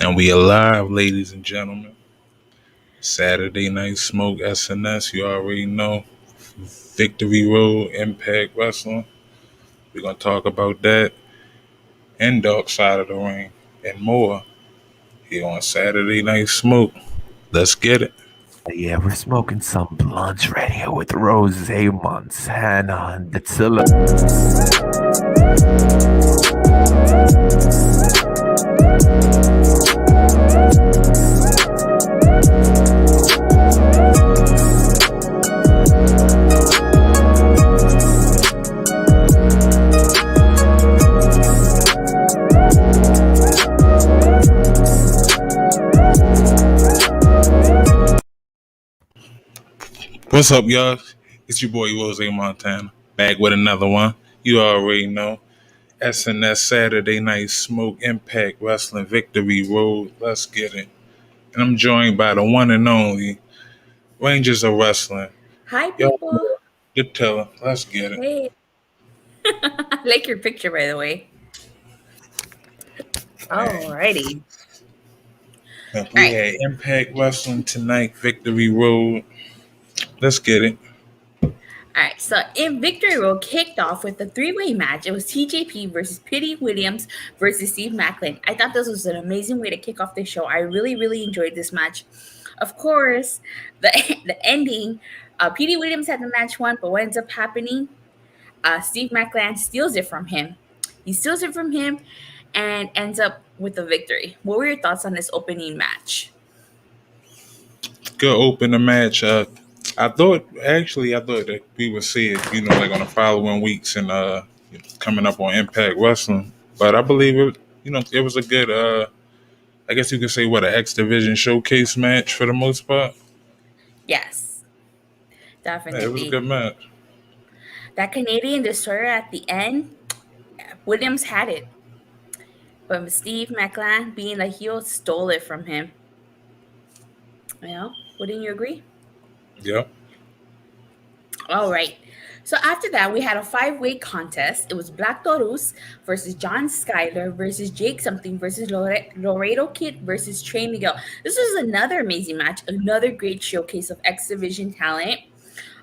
And we alive, ladies and gentlemen. Saturday Night Smoke SNS, you already know. Victory Road, Impact Wrestling. We're going to talk about that and Dark Side of the Ring and more here on Saturday Night Smoke. Let's get it. Yeah, we're smoking some blunts right here with Rose, Montana, and Dacilla. What's up, y'all? It's your boy Rose Montana, back with another one. You already know. SNS Saturday Night Smoke Impact Wrestling Victory Road. Let's get it. And I'm joined by the one and only Rangers of Wrestling. Hi, Y'all, people. good teller. Let's get it. Hey. I like your picture, by the way. Alrighty. We had Impact Wrestling tonight, Victory Road. Let's get it. Alright, so in Victory Road kicked off with a three-way match. It was TJP versus Petey Williams versus Steve Macklin. I thought this was an amazing way to kick off the show. I really, really enjoyed this match. Of course, the ending, Petey Williams had the match won, but what ends up happening? Steve Macklin steals it from him. He steals it from him and ends up with the victory. What were your thoughts on this opening match? Good opener match. I thought that we would see it, like on the following weeks and coming up on Impact Wrestling. But I believe it was a good I guess you could say an X Division showcase match for the most part. Yes, definitely. Yeah, it was a good match. That Canadian Destroyer at the end, Williams had it. But Steve Macklin, being a heel, stole it from him. Wouldn't you agree? Yeah. All right. So after that, we had a 5-way contest. It was Black Taurus versus John Skyler versus Jake Something versus Laredo Kid versus Trey Miguel. This was another amazing match, another great showcase of X Division talent.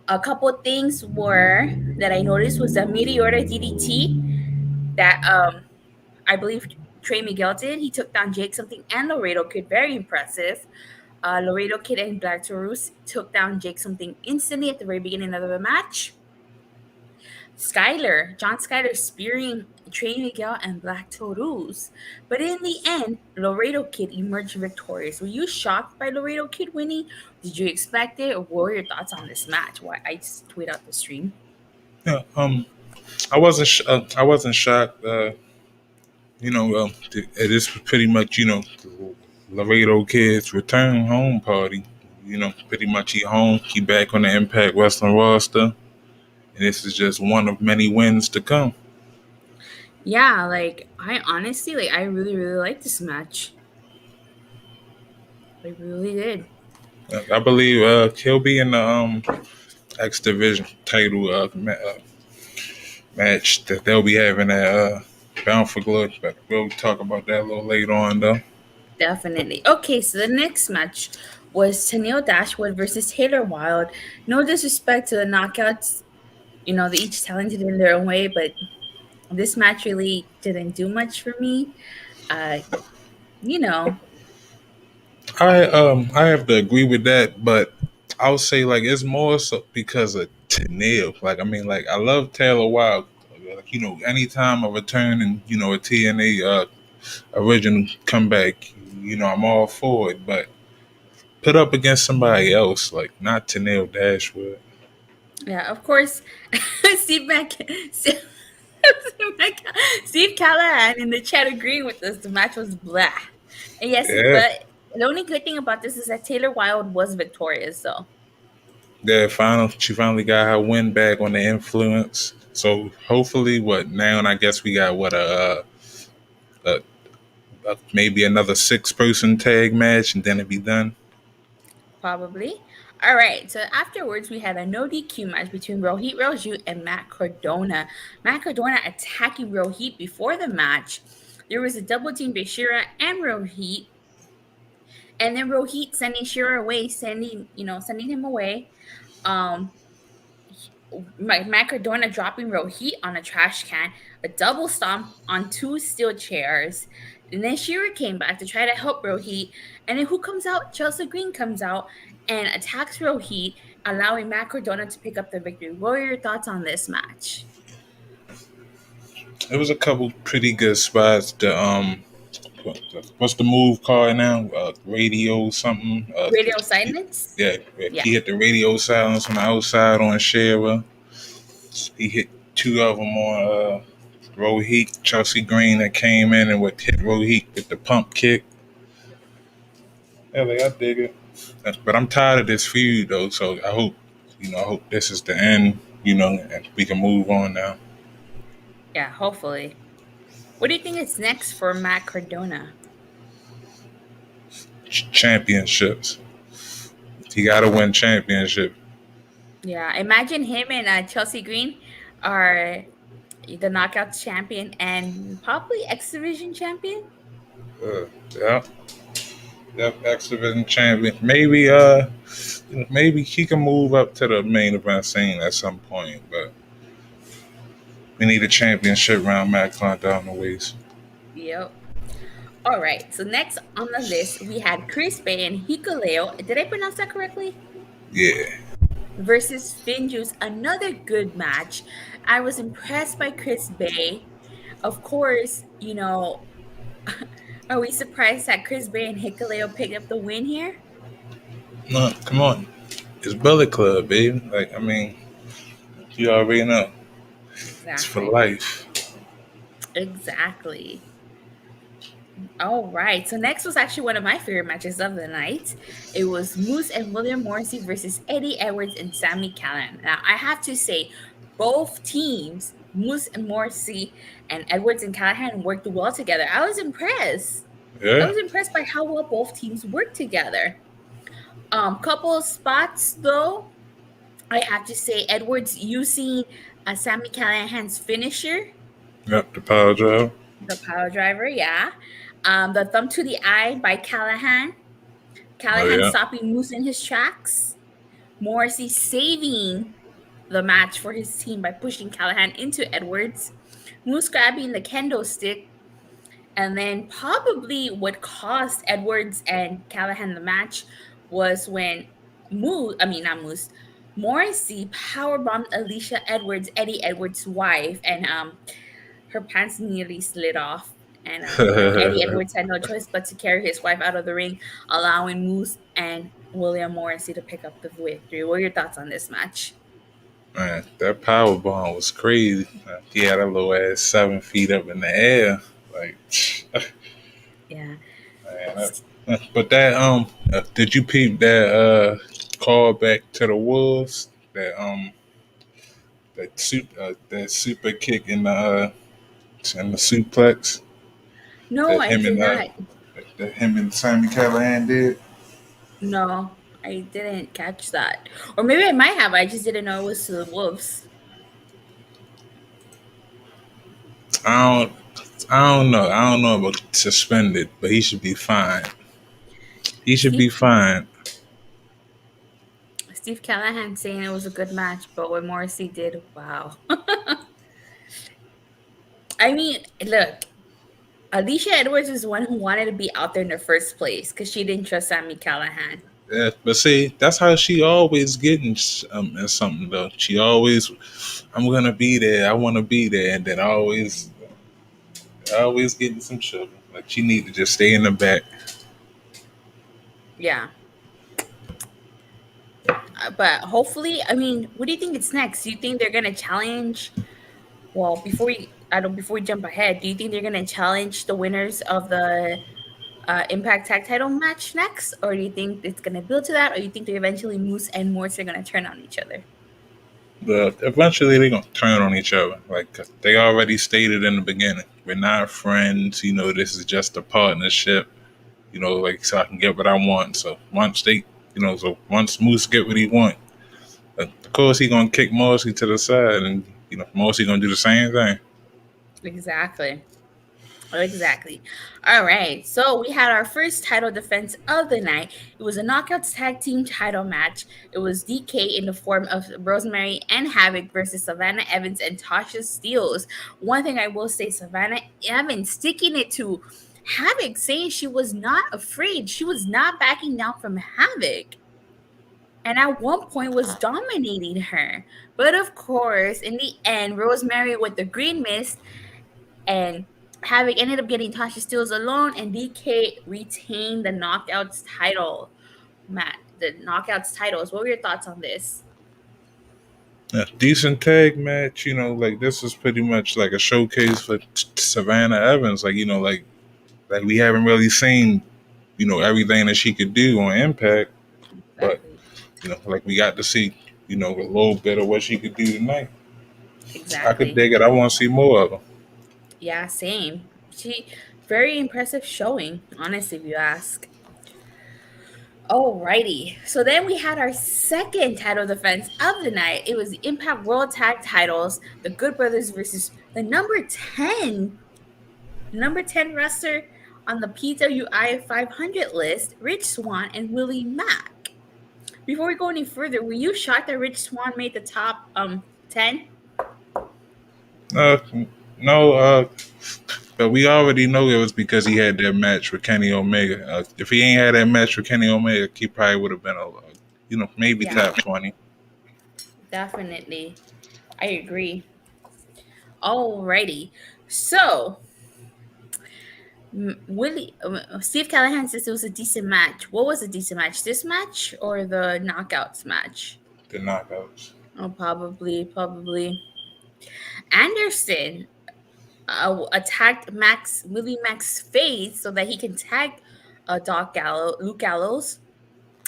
A couple things that I noticed was the Meteora DDT that I believe Trey Miguel did. He took down Jake Something and Laredo Kid. Very impressive. Laredo Kid and Black Taurus took down Jake Something instantly at the very beginning of the match. John Skyler spearing Trey Miguel and Black Taurus. But in the end, Laredo Kid emerged victorious. Were you shocked by Laredo Kid winning? Did you expect it? Or what were your thoughts on this match? Why I just tweet out the stream. Yeah. I wasn't shocked. It is pretty much Laredo Kid's return home party. Pretty much he home. He back on the Impact Wrestling roster. And this is just one of many wins to come. Yeah, I honestly, I really, really like this match. I really did. I believe he'll be in the X Division title match that they'll be having at Bound for Glory. But we'll talk about that a little later on, though. Definitely. Okay, so the next match was Tenille Dashwood versus Taylor Wilde. No disrespect to the knockouts. They each talented in their own way, but this match really didn't do much for me. I have to agree with that, but I'll say it's more so because of Tenille. I love Taylor Wilde. Anytime a return and a TNA original comeback, I'm all for it. But put up against somebody else, not Tenille Dashwood. Yeah, of course, Steve Callihan in the chat agreeing with us. The match was blah. And yes, but the only good thing about this is that Taylor Wilde was victorious. So yeah, she finally got her win back on the Influence. So hopefully, now? And I guess we got maybe another 6-person tag match, and then it'd be done. Probably. All right, so afterwards we had a no DQ match between Rohit Raju and Mack Cardona. Mack Cardona attacking Rohit before the match. There was a double team by Shira and Rohit. And then Rohit sending Shira away, sending him away. Um, Cardona dropping Rohit on a trash can, a double stomp on two steel chairs. And then Shira came back to try to help Rohit. And then who comes out? Chelsea Green comes out and attacks Rohit, allowing Cardona to pick up the victory. What are your thoughts on this match? It was a couple pretty good spots. What's the move called now? Radio something. Radio silence? Yeah, he hit the radio silence on the outside on Shira. He hit two of them on Rohit, Chelsea Green that came in and would hit Rohit with the pump kick. Yeah, I dig it. But I'm tired of this feud though, so I hope this is the end, and we can move on now. Yeah, hopefully. What do you think is next for Matt Cardona? Championships. He got to win championship. Yeah, imagine him and Chelsea Green are the knockout champion and probably X Division champion. Yeah, X Division champion. Maybe he can move up to the main event scene at some point, but we need a championship round Maclin down the waist. Yep. All right. So next on the list, we had Chris Bay and Hikuleo. Did I pronounce that correctly? Yeah. Versus FinJuice. Another good match. I was impressed by Chris Bay. Of course, are we surprised that Chris Bay and Hikuleo picked up the win here? No, come on. It's Bullet Club, baby. You already know. Exactly. It's for life. Exactly. All right. So next was actually one of my favorite matches of the night. It was Moose and William Morrissey versus Eddie Edwards and Sami Callihan. Now, I have to say, both teams, Moose and Morrissey and Edwards and Callihan, worked well together. I was impressed. Yeah. I was impressed by how well both teams worked together. Couple of spots, though, I have to say, Edwards using Sami Callihan's finisher. Yep, the power driver. The power driver, yeah. The thumb to the eye by Callihan. Callihan stopping Moose in his tracks. Morrissey saving the match for his team by pushing Callihan into Edwards. Moose grabbing the kendo stick. And then probably what cost Edwards and Callihan the match was when Morrissey powerbombed Alicia Edwards, Eddie Edwards' wife, and her pants nearly slid off. And Eddie Edwards had no choice but to carry his wife out of the ring, allowing Moose and William Morrissey to pick up the victory. What are your thoughts on this match? Man, that powerbomb was crazy. He had a little ass 7 feet up in the air. Yeah. Man, but that did you peep that call back to the Wolves? That super kick in the suplex. No, I did not. That him and Sami Callihan did. No, I didn't catch that. Or maybe I might have. I just didn't know it was to the Wolves. I don't know. I don't know about suspended, but he should be fine. He should be fine. Steve Callihan saying it was a good match, but what Morrissey did, wow. I mean, look, Alicia Edwards is the one who wanted to be out there in the first place because she didn't trust Sami Callihan. Yeah, but see, that's how she always getting something though. She always, I'm gonna be there. I want to be there, and then always getting some trouble. Like she need to just stay in the back. Yeah. But hopefully, I mean, what do you think it's next? Do you think they're gonna challenge? Well, before we jump ahead, do you think they're gonna challenge the winners of the Impact Tag Title match next, or do you think it's gonna build to that, or do you think they eventually Moose and Morrissey are gonna turn on each other? Eventually they're gonna turn on each other. Like they already stated in the beginning, we're not friends. This is just a partnership. So I can get what I want. So once once Moose get what he want, of course he gonna kick Morrissey to the side, and Morrissey gonna do the same thing. Exactly. Exactly. All right. So we had our first title defense of the night. It was a knockouts tag team title match. It was DK in the form of Rosemary and Havok versus Savannah Evans and Tasha Steelz. One thing I will say, Savannah Evans sticking it to Havok, saying she was not afraid. She was not backing down from Havok. And at one point was dominating her. But of course, in the end, Rosemary with the green mist and Havok ended up getting Tasha Steelz alone, and DK retained the Knockouts title. Matt, the Knockouts titles. What were your thoughts on this? Yeah, decent tag match. Like this is pretty much like a showcase for Savannah Evans. Like we haven't really seen everything that she could do on Impact, but Exactly. like we got to see a little bit of what she could do tonight. I could Exactly. dig it. I want to see more of her. Yeah, same. She very impressive showing, honestly, if you ask. Alrighty. So then we had our second title defense of the night. It was the Impact World Tag Titles, the Good Brothers versus the number 10 wrestler on the PWI 500 list, Rich Swann and Willie Mack. Before we go any further, were you shocked that Rich Swann made the top 10? Uh, no, but we already know it was because he had that match with Kenny Omega. If he ain't had that match with Kenny Omega, he probably would have been maybe Yeah, top 20. definitely. I agree. Alrighty. So, Willie, Steve Callihan says it was a decent match. What was a decent match? This match or the knockouts match? The knockouts. Oh, probably. Anderson attacked Willie Mack's face so that he can tag Luke Gallows.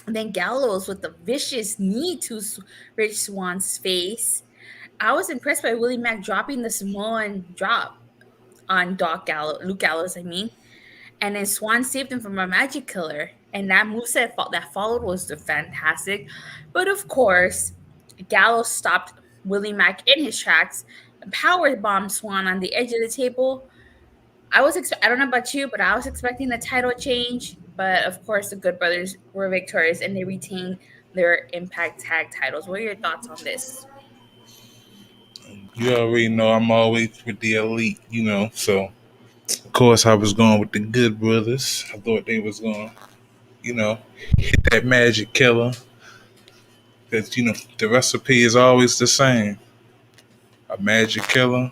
And then Gallows with the vicious knee to Rich Swann's face. I was impressed by Willie Mack dropping the Samoan drop on Luke Gallows, I mean. And then Swann saved him from a magic killer. And that moveset that followed was fantastic. But of course, Gallows stopped Willie Mack in his tracks, power bombed Swann on the edge of the table. I don't know about you, but I was expecting a title change. But of course, the Good Brothers were victorious and they retained their Impact Tag titles. What are your thoughts on this? You already know I'm always with the elite, so of course I was going with the Good Brothers. I thought they was going to, hit that magic killer. Because, the recipe is always the same. A magic killer,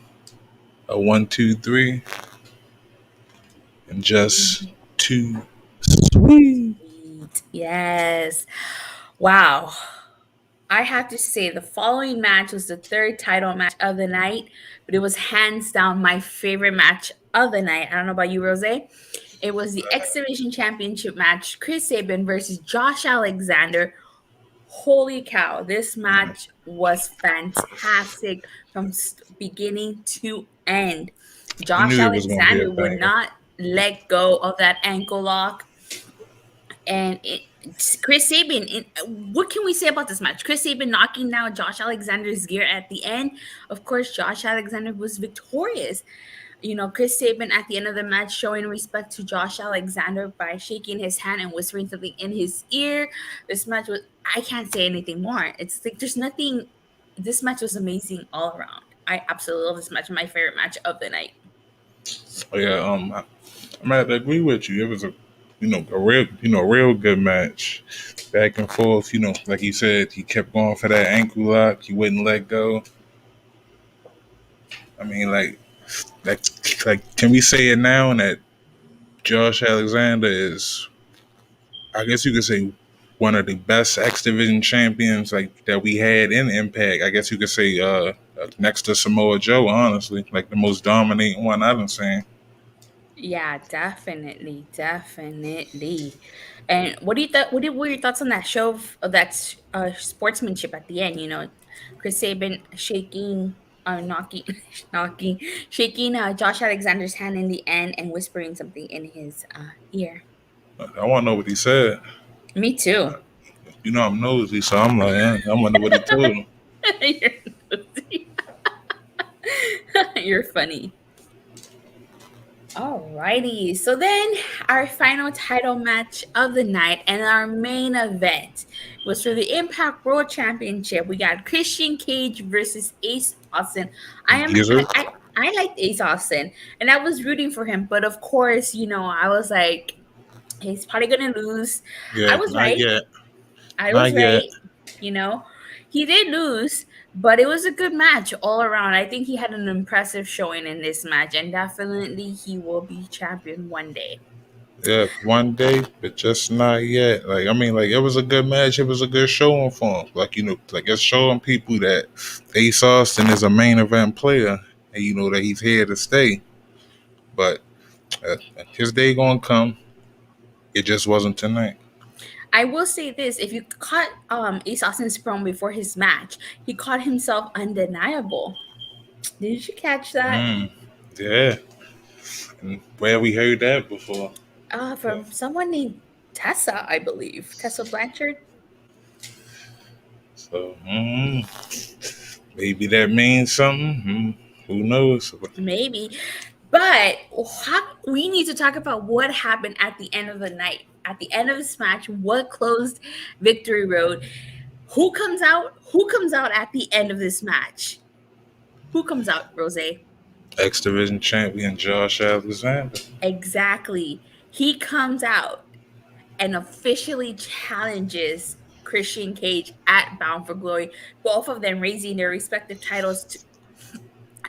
a 1, 2, 3, and just Mhm. two sweet. Sweet. Yes. Wow. I have to say, the following match was the third title match of the night, but it was hands down my favorite match of the night. I don't know about you, Rose. It was the X Division Championship match, Chris Sabin versus Josh Alexander. Holy cow, this match was fantastic from beginning to end. You Josh knew it was going to be a Alexander would banger. not let go of that ankle lock. And Chris Sabin, what can we say about this match? Chris Sabin knocking down Josh Alexander's gear at the end. Of course, Josh Alexander was victorious. Chris Sabin at the end of the match showing respect to Josh Alexander by shaking his hand and whispering something in his ear. This match was, I can't say anything more. It's like there's nothing, this match was amazing all around. I absolutely love this match. My favorite match of the night. Oh yeah, I'm gonna have to agree with you. It was a real good match, back and forth. Like you said, he kept going for that ankle lock. He wouldn't let go. I mean, like, can we say it now that Josh Alexander is, I guess you could say, one of the best X Division champions like that we had in Impact. I guess you could say next to Samoa Joe, honestly, like the most dominating one I've seen. Yeah, definitely. And what do you thought? What were your thoughts on that show of that sportsmanship at the end? Chris Sabin shaking, knocking, knocking, shaking Josh Alexander's hand in the end and whispering something in his ear. I want to know what he said. Me too. I'm nosy, so I'm like, I wonder what he told him. You're, You're funny. Alrighty. So then our final title match of the night and our main event was for the Impact World Championship. We got Christian Cage versus Ace Austin. Geezer. I liked Ace Austin and I was rooting for him, but of course, I was like, he's probably gonna lose. I Yeah, was not right. yet. I was Not yet. right. You know, he did lose, but it was a good match all around. I think he had an impressive showing in this match, and definitely he will be champion one day. Yeah, one day, but just not yet. Like I mean, like it was a good match. It was a good showing for him. Like like it's showing people that Ace Austin is a main event player, and that he's here to stay. But uh, his day gonna come. It just wasn't tonight. I will say this: if you caught Ace Austin's promo before his match, he called himself undeniable. Did you catch that? Yeah, and where we heard that before. From someone named Tessa, I believe. Tessa Blanchard. So maybe that means something. Who knows? Maybe. But we need to talk about what happened at the end of the night. At the end of this match, what closed Victory Road? Who comes out? Who comes out at the end of this match? Who comes out, Rose? X Division champion Josh Alexander. Exactly. He comes out and officially challenges Christian Cage at Bound for Glory. Both of them raising their respective titles.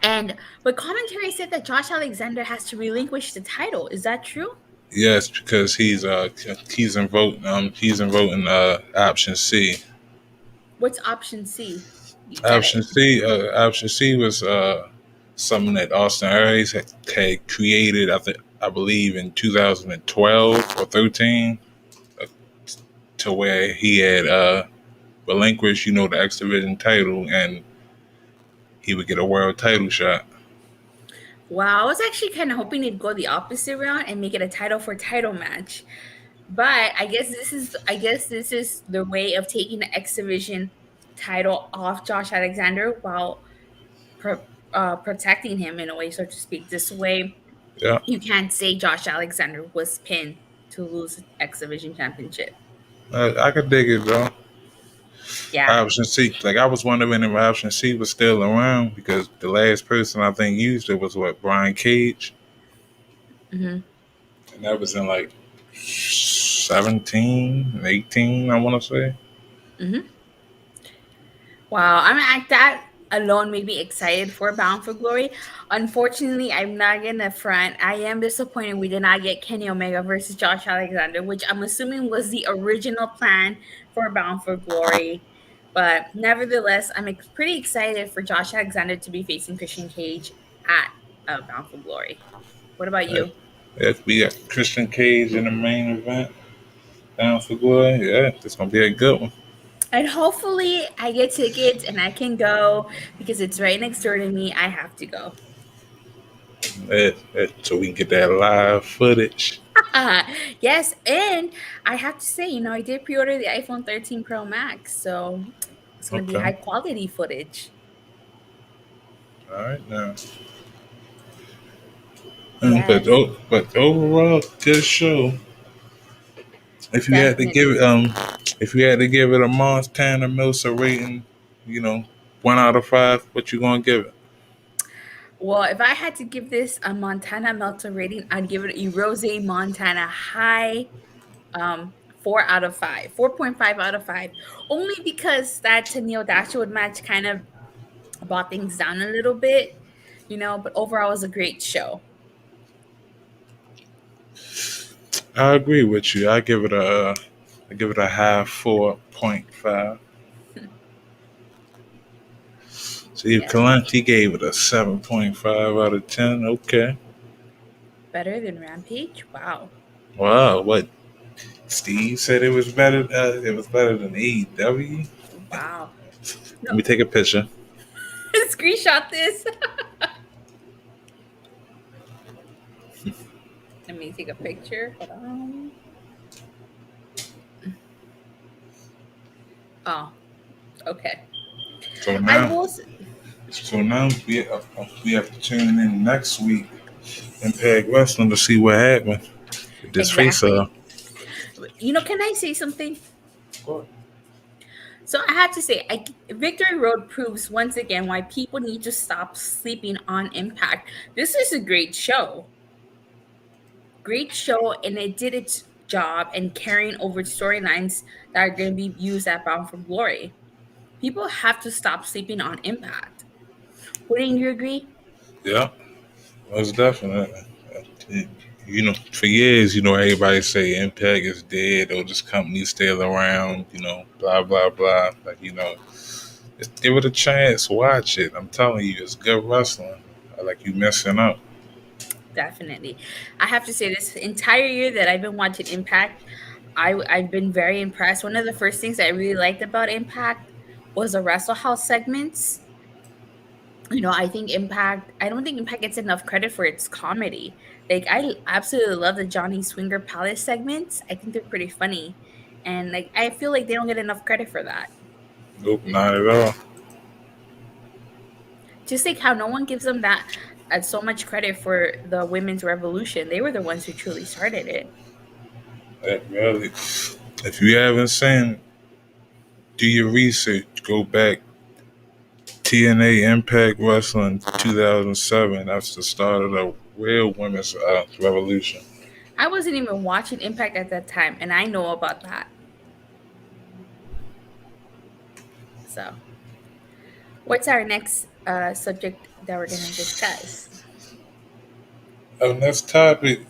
But commentary said that Josh Alexander has to relinquish the title. Is that true? Yes, because he's in voting option C. What's option C? Option C was something that Austin Aries had created. I believe in 2012 or 13, to where he had relinquished, the X Division title, and he would get a world title shot. Wow, I was actually kind of hoping they'd go the opposite route and make it a title for title match. But I guess this is the way of taking the X Division title off Josh Alexander while protecting him in a way, so to speak. This way, Yeah, you can't say Josh Alexander was pinned to lose the X Division championship. I could dig it though. Yeah. Option C, like I was wondering if option C was still around, because the last person I think used it was Brian Cage, Mm-hmm. and that was in like 17, 18, I want to say. Mm-hmm. Wow, I'm at that alone made me excited for Bound for Glory. Unfortunately, I'm not gonna front. I am disappointed we did not get Kenny Omega versus Josh Alexander, which I'm assuming was the original plan for Bound for Glory. But nevertheless, I'm pretty excited for Josh Alexander to be facing Christian Cage at Bound for Glory. What about you? We got Christian Cage in the main event, Bound for Glory. Yeah, it's gonna be a good one. And hopefully I get tickets and I can go because it's right next door to me. I have to go. So we can get that live footage. Yes, and I have to say, I did pre-order the iPhone 13 Pro Max, so it's going to be high quality footage. All right, now. Yes. But overall, good show. If you had to give it a Montana Milsa rating, 1 out of 5, what you gonna give it? Well, if I had to give this a Montana Melter rating, I'd give it a Rose Montana high 4 out of 5. 4.5 out of 5. Only because that Tenille Dashwood match kind of brought things down a little bit, but overall it was a great show. I agree with you. I give it a high 4.5. Steve Macklin gave it a 7.5 out of 10. Okay. Better than Rampage? Wow. Wow, what? Steve said it was better. It was better than AEW. Wow. Let me take a picture. Screenshot this. Let me take a picture. Hold on. Oh, okay. So now we have to tune in next week Impact Wrestling to see what happened with this face Exactly. off. Can I say something? So I have to say, Victory Road proves once again why people need to stop sleeping on Impact. This is a great show, and it did its job in carrying over storylines that are going to be used at Bound for Glory. People have to stop sleeping on Impact. Wouldn't you agree? Yeah, most definitely. For years, everybody say Impact is dead or this company's still around, blah, blah, blah. Just give it a chance, watch it. I'm telling you, it's good wrestling. Like you messing up. Definitely. I have to say, this entire year that I've been watching Impact, I've been very impressed. One of the first things I really liked about Impact was the Wrestle House segments. I don't think Impact gets enough credit for its comedy. Like, I absolutely love the Johnny Swinger Palace segments. I think they're pretty funny. And like, I feel like they don't get enough credit for that. Nope, not at all. Just like how no one gives them that so much credit for the women's revolution. They were the ones who truly started it. Really. If you haven't seen, do your research. Go back. TNA Impact Wrestling 2007. That's the start of the real women's revolution. I wasn't even watching Impact at that time, and I know about that. So, what's our next subject that we're going to discuss? Next topic,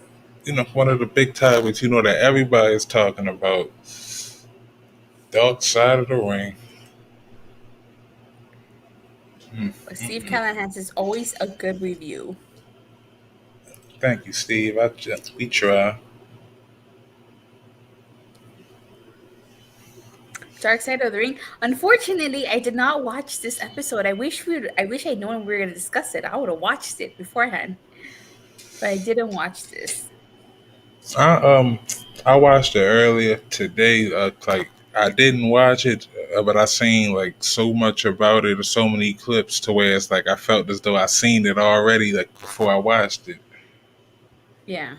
one of the big topics, that everybody's talking about. Dark Side of the Ring. Steve Callihan is always a good review. Thank you, Steve. We try. Dark Side of the Ring. Unfortunately, I did not watch this episode. I wish I'd known we were going to discuss it. I would have watched it beforehand, but I didn't watch this. I watched it earlier today. I didn't watch it, but I seen like so much about it, or so many clips, to where it's like I felt as though I seen it already, like before I watched it. Yeah.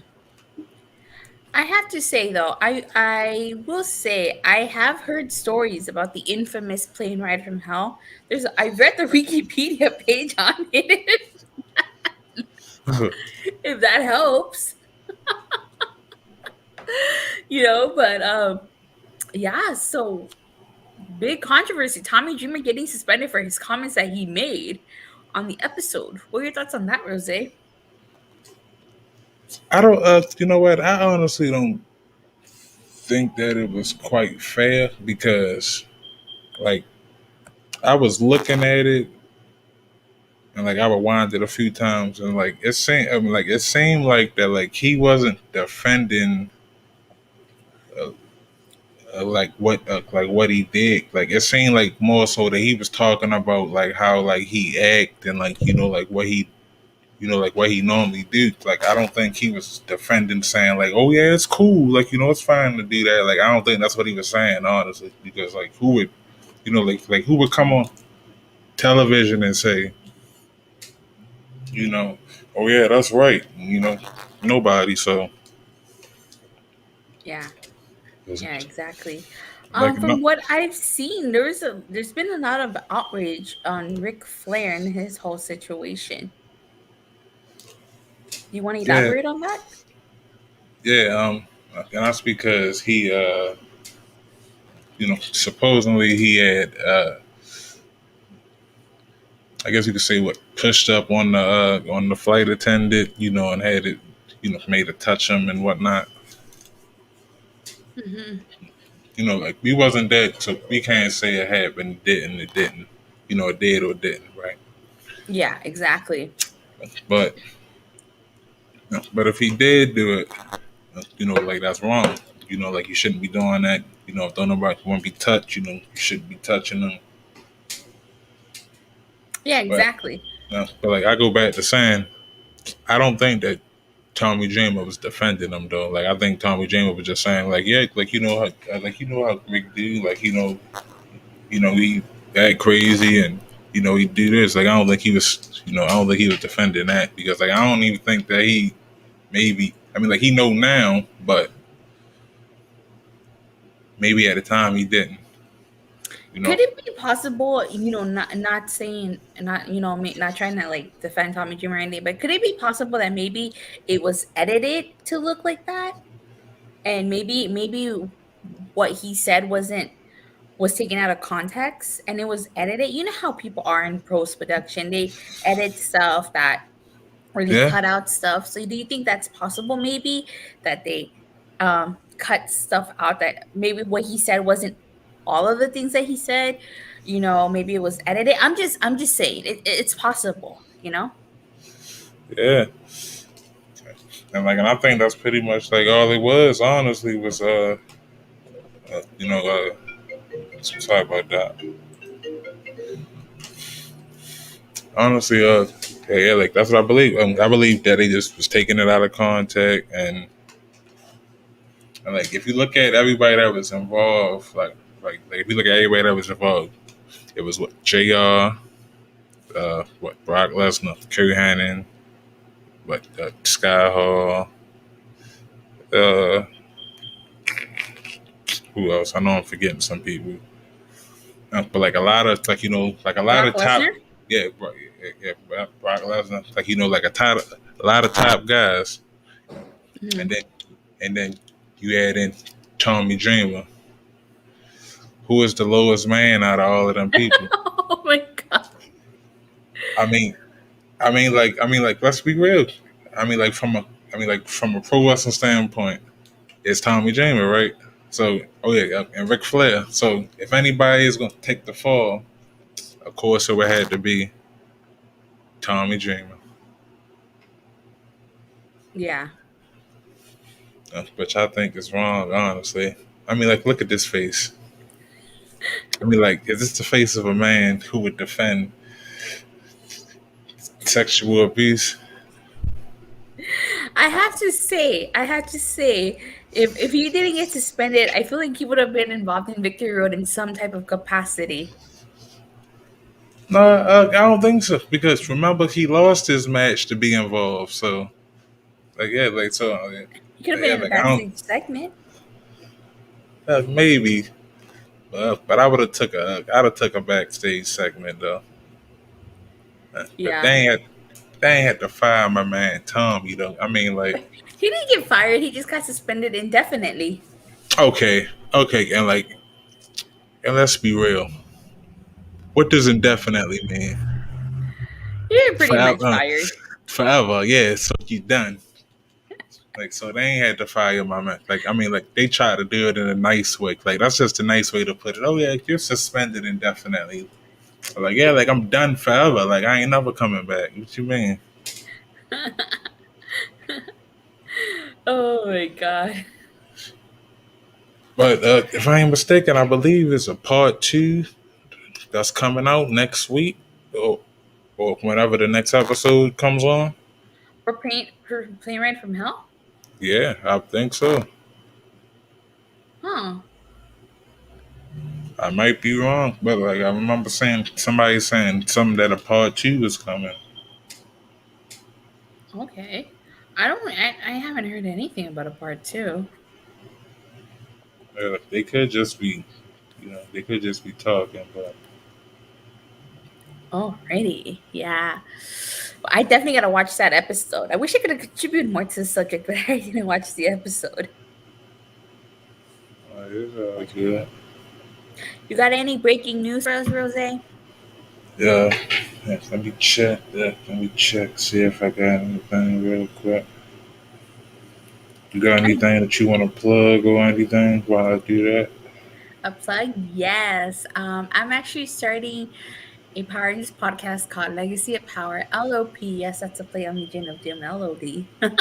I have to say though, I will say I have heard stories about the infamous plane ride from hell. I read the Wikipedia page on it. If that helps. But yeah, so big controversy. Tommy Dreamer getting suspended for his comments that he made on the episode. What are your thoughts on that, Rose? I don't. You know what? I honestly don't think that it was quite fair because, like, I was looking at it and like I rewound it a few times and like it seemed. It seemed like that. Like he wasn't defending. What he did, like it seemed like more so that he was talking about like how like he act and like like what he like what he normally do. Like I don't think he was defending saying like, oh yeah, it's cool, like it's fine to do that. Like I don't think that's what he was saying, honestly, because like who would like who would come on television and say oh yeah, that's right, nobody. So Yeah. Yeah, exactly. like no, From what I've seen, there's been a lot of outrage on Ric Flair and his whole situation. Do you want to yeah, elaborate on that? yeah, and that's because he supposedly he had I guess you could say what pushed up on the flight attendant, and had it, made it touch him and whatnot. Hmm. Like we wasn't there, so we can't say it happened, it didn't. It did or didn't, right? Yeah, exactly. But but if he did do it, like that's wrong. Like you shouldn't be doing that. If don't nobody want to be touched, you shouldn't be touching them. Yeah, But exactly. but like I go back to saying, I don't think that Tommy Dreamer was defending him though. Like I think Tommy Dreamer was just saying like, yeah, like how Rick do, like he that crazy and he do this. Like I don't think he was, I don't think he was defending that because like I don't even think that he maybe. I mean, like he know now, but maybe at the time he didn't. Could it be possible, not saying, not not trying to like defend Tommy Dreamer or anything, but could it be possible that maybe it was edited to look like that, and maybe what he said was taken out of context and it was edited? You know how people are in post production; they edit stuff that or they Yeah, cut out stuff. So do you think that's possible? Maybe that they cut stuff out that maybe what he said wasn't all of the things that he said. Maybe it was edited. I'm just saying it's possible. yeah. And I think that's pretty much like all it was. Honestly, was uh you know uh sorry about that. Honestly, yeah, like that's what I believe. I believe that he just was taking it out of context, and like if you look at everybody that was involved, like if you look at everybody that was involved, it was what Jr. What Brock Lesnar, Callihan, what Sky Hall, uh, who else? I know I'm forgetting some people, but like a lot of like a lot Brock of top, Lesnar. yeah, Brock Lesnar, like a lot of top guys, and Mhm. then you add in Tommy Dreamer, who is the lowest man out of all of them people. Oh my god. I mean, like let's be real. From a pro wrestling standpoint, it's Tommy Dreamer, right? So, oh yeah, and Ric Flair. So, if anybody is going to take the fall, of course, it would have to be Tommy Dreamer. Yeah. Which I think is wrong, honestly. Like, look at this face. Like, is this the face of a man who would defend sexual abuse? I have to say, if he didn't get suspended, I feel like he would have been involved in Victory Road in some type of capacity. No, I don't think so. Because remember, he lost his match to be involved. So, like, yeah, like, so, He could have yeah, been in a like, I don't, backstage segment. maybe, but I'd have took a backstage segment though. But Yeah. they ain't had to fire my man Tom. Like, He didn't get fired. He just got suspended indefinitely. okay, and let's be real. What does indefinitely mean? You're pretty much Forever, fired. forever. Yeah, so you done. Like, so they ain't had to fire my man. Like, like they try to do it in a nice way. Like, that's just a nice way to put it. Oh yeah, you're suspended indefinitely. Like, yeah, like I'm done forever. Like, I ain't never coming back. What you mean? Oh my god. But if I ain't mistaken, I believe it's a part two that's coming out next week, or whenever the next episode comes on. For Plane Ride from Hell? Yeah, I think so. Huh. I might be wrong, but like I remember somebody saying something that a part two is coming. Okay. I haven't heard anything about a part two. They could just be, they could just be talking, but Alrighty. Yeah. Well, I definitely gotta watch that episode. I wish I could have contributed more to the subject, but I didn't watch the episode. it's all good. You got any breaking news for us, Rose? Yeah, yeah, let me check. Let me check. See if I got anything real quick. You got anything that you want to plug or anything while I do that? A plug? Yes. I'm actually starting a Power Rangers podcast called Legacy of Power, LOP. Yes, that's a play on Legion of Doom, LOD. Okay.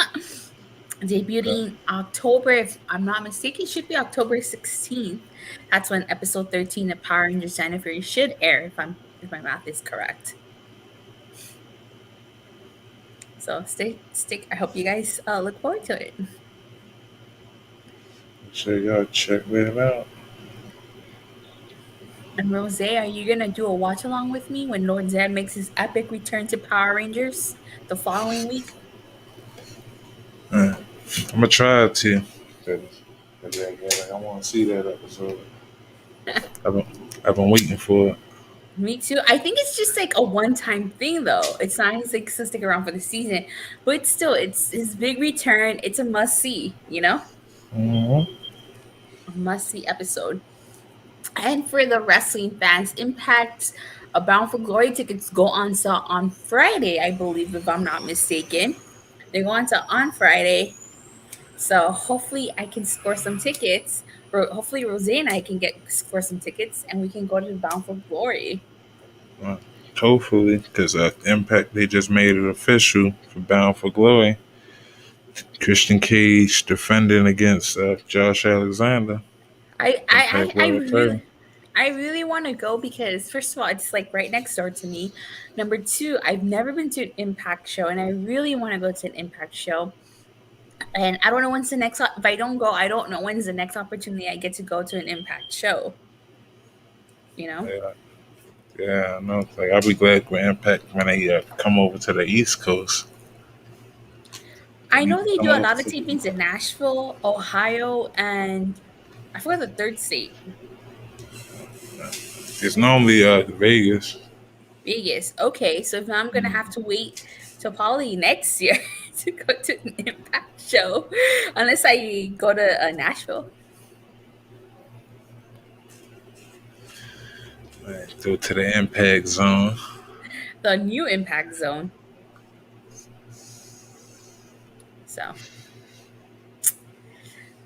Debuting October, if I'm not mistaken, should be October 16th. That's when episode 13 of Power Rangers Dino Fury should air, if my math is correct. So stick. I hope you guys look forward to it. So y'all check that out. And Rose, are you gonna do a watch along with me when Lord Zed makes his epic return to Power Rangers the following week? I'm gonna try to. I want to see that episode. I've been, I've been waiting for it. Me too. I think it's just like a one-time thing, though. It's not he's like to stick around for the season, but still, it's his big return. It's a must see, Mm-hmm. a must see episode. And for the wrestling fans, Impact Bound for Glory tickets go on sale on Friday, I believe, if I'm not mistaken. They go on sale on Friday. So hopefully I can score some tickets. Hopefully Rose and I can score some tickets and we can go to the Bound for Glory. Hopefully, because Impact, they just made it official for Bound for Glory. Christian Cage defending against Josh Alexander. I I Impact I, I World really Title. I really want to go because first of all, it's like right next door to me. Number two, I've never been to an Impact show, and I really want to go to an Impact show. And I don't know when's the next. If I don't go, I don't know when's the next opportunity I get to go to an Impact show. You know. Yeah, yeah, I know. Like I'll be glad when Impact when they come over to the East Coast. They I need know to they come do a over lot of to the, tapings in Nashville, Ohio, and I forgot the third state, it's normally Vegas. Vegas. Okay, so if I'm gonna have to wait till probably next year to go to an Impact show, unless I go to Nashville, Go to the Impact Zone. the new Impact Zone. So,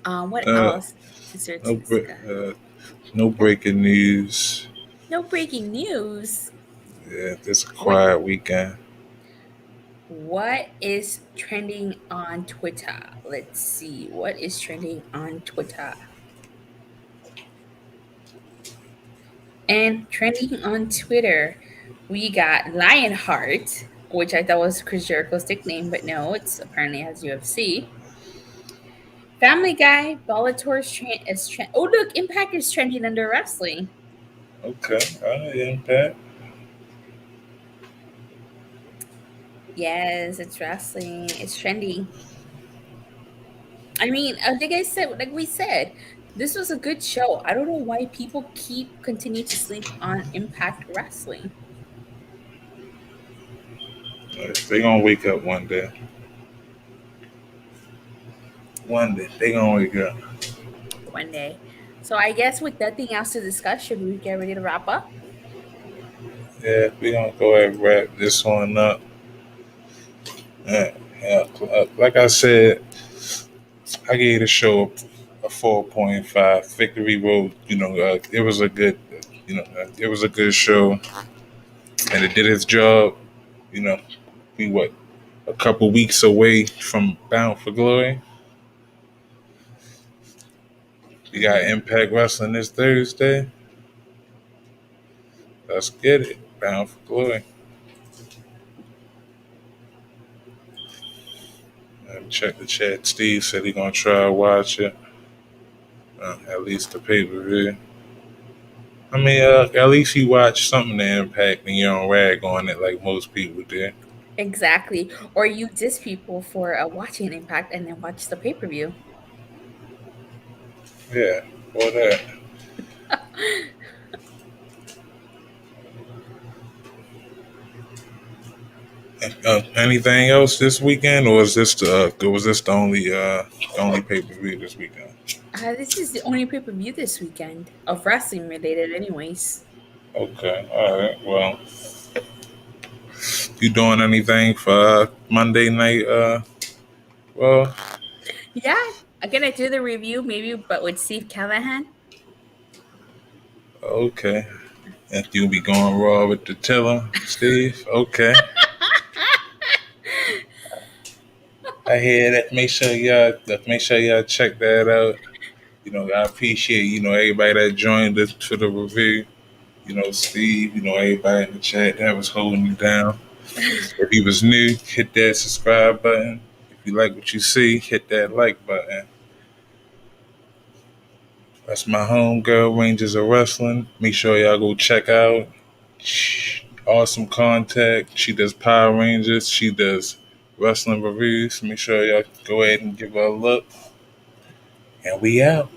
what Uh, else is there to no, discuss? no breaking news. No breaking news. Yeah, it's a What quiet weekend. what is trending on Twitter? Let's see. What is trending on Twitter? And trending on Twitter, we got Lionheart, which I thought was Chris Jericho's nickname, but no, it's apparently has UFC. Family Guy, Bellator's oh look, Impact is trending under wrestling. Okay, Impact. Yes, it's wrestling. It's trending. I mean, like I said, like we said, this was a good show. I don't know why people continue to sleep on Impact Wrestling. They gonna wake up one day. One day they gonna wake up. One day. So I guess with nothing else to discuss, should we get ready to wrap up? Yeah, we gonna go ahead and wrap this one up. Like I said, I gave the show a 4.5. Victory Road. It was a good. It was a good show, and it did its job. You know, we what a couple weeks away from Bound for Glory. We got Impact Wrestling this Thursday. Let's get it. Bound for Glory. Check the chat. Steve said he gonna try to watch it. At least the pay per view. I mean, at least you watch something to Impact and you don't rag on it like most people do. Exactly. Or you diss people for watching Impact and then watch the pay per view. Yeah, or that. Anything else this weekend, or was this the only pay per view this weekend? This is the only pay per view this weekend of wrestling related, anyways. Okay, all right. Well, you doing anything for Monday night? Well, Yeah, I'm gonna do the review maybe, but with Steve Callihan. okay. And you'll be going raw with the tiller, Steve. Okay. I hear that. Make sure y'all check that out. I appreciate everybody that joined us for the review. Steve. Everybody in the chat that was holding you down. If you was new, hit that subscribe button. If you like what you see, hit that like button. That's my homegirl, Rangers of Wrestling. Make sure y'all go check out. Awesome contact. She does Power Rangers. She does wrestling reviews. Make sure y'all go ahead and give her a look. And we out.